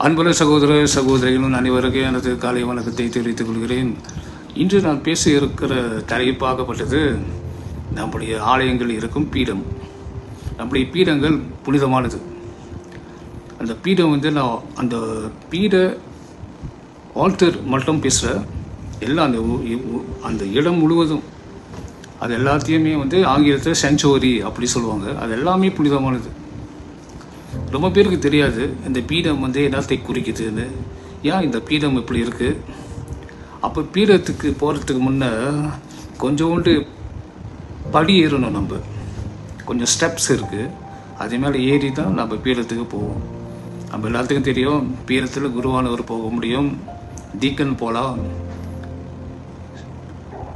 அன்புள்ள சகோதர சகோதரிகளும் அனைவருக்கும் எனது காலை வணக்கத்தை தெரிவித்துக் கொள்கிறேன். இன்று நான் பேச இருக்கிற தலைப்பாகப்பட்டது நம்முடைய ஆலயங்கள் இருக்கும் பீடம். நம்முடைய பீடங்கள் புனிதமானது. அந்த பீடம் நான் அந்த பீட ஆல்டர் மட்டும் பேசுகிற எல்லாம் அந்த இடம் முழுவதும் அது எல்லாத்தையுமே ஆங்கிலத்தில் சென்ச்சுவரி அப்படி சொல்லுவாங்க. அது எல்லாமே புனிதமானது. ரொம்ப பேருக்கு தெரியாது இந்த பீடம் என்னத்தை குறிக்குதுன்னு. ஏன் இந்த பீடம் இப்படி இருக்குது? அப்போ பீடத்துக்கு போகிறதுக்கு முன்னே கொஞ்சோண்டு படி ஏறணும். நம்ம கொஞ்சம் ஸ்டெப்ஸ் இருக்குது. அதே மேலே ஏறி தான் நம்ம பீடத்துக்கு போவோம். நம்ம எல்லாத்துக்கும் தெரியும், பீடத்தில் குருவானவர் போக முடியும், டீக்கன் போகலாம்,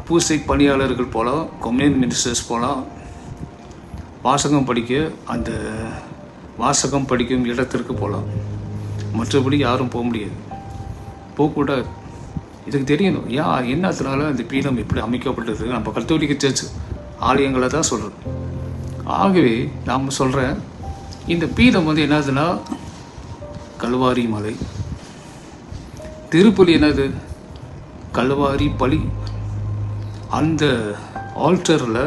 பூசை பணியாளர்கள் போகலாம், கம்யூனியன் மினிஸ்டர்ஸ் போகலாம், வாசகம் படிக்கும் இடத்திற்கு போகலாம். மற்றபடி யாரும் போக முடியாது, போகக்கூடாது. இதுக்கு தெரியணும் என்னத்தினால இந்த பீடம் எப்படி அமைக்கப்பட்டது. நம்ம கத்தோலிக்க சர்ச் ஆலயங்களை தான் சொல்கிறோம். ஆகவே நாம் சொல்கிறேன், இந்த பீடம் என்னதுன்னா கல்வாரி மலை. திருப்பலி என்னது? கல்வாரி பலி. அந்த ஆல்டரில்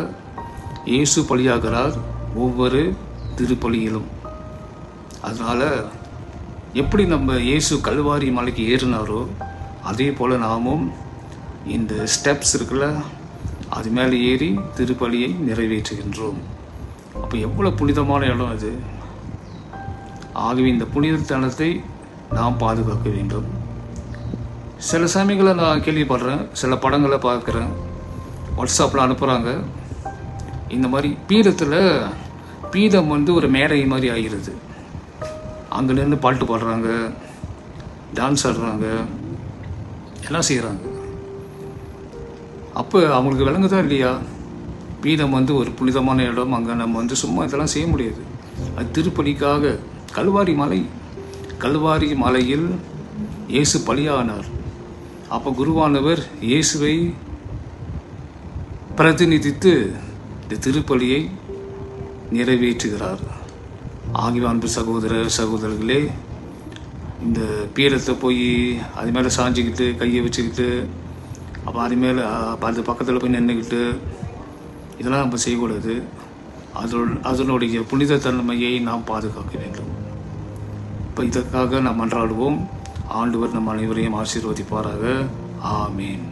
இயேசு பலியாகிறார் ஒவ்வொரு திருப்பலியிலும். அதனால் எப்படி நம்ம இயேசு கல்வாரி மலைக்கு ஏறினாரோ அதே போல் நாமும் இந்த ஸ்டெப்ஸ் இருக்குல்ல, அது மேலே ஏறி திருப்பலியை நிறைவேற்றுகின்றோம். அப்போ எவ்வளோ புனிதமான இடம் அது. ஆகவே இந்த புனிதத்தனத்தை நாம் பாதுகாக்க வேண்டும். சில சமயங்களை நான் கேள்விப்படுறேன், சில படங்களை பார்க்குறேன், வாட்ஸ்அப்பில் அனுப்புகிறாங்க. இந்த மாதிரி பீடம் ஒரு மேடை மாதிரி ஆகிறது. அங்கே நின்று பாட்டு பாடுறாங்க, டான்ஸ் ஆடுறாங்க, எல்லாம் செய்கிறாங்க. அப்போ அவங்களுக்கு விளங்குதா இல்லையா? பீடம் ஒரு புனிதமான இடம். அங்கே நம்ம சும்மா இதெல்லாம் செய்ய முடியாது. அது திருப்பலிக்காக. கல்வாரி மலையில் இயேசு பலியானார். அப்போ குருவானவர் இயேசுவை பிரதிநிதித்து இந்த திருப்பலியை நிறைவேற்றுகிறார். ஆகிய அன்பு சகோதர சகோதரர்களே, இந்த பீடத்தை போய் அது மேலே சாஞ்சிக்கிட்டு கையை வச்சுக்கிட்டு அப்போ அது மேலே அது பக்கத்தில் போய் நின்றுக்கிட்டு இதெல்லாம் நம்ம செய்யக்கூடாது. அதனுடைய புனிதத்தன்மையை நாம் பாதுகாக்க வேண்டும். இப்போ இதற்காக நாம் மன்றாடுவோம். ஆண்டவர் நம் அனைவரையும் ஆசீர்வதிப்பாராக. ஆமீன்.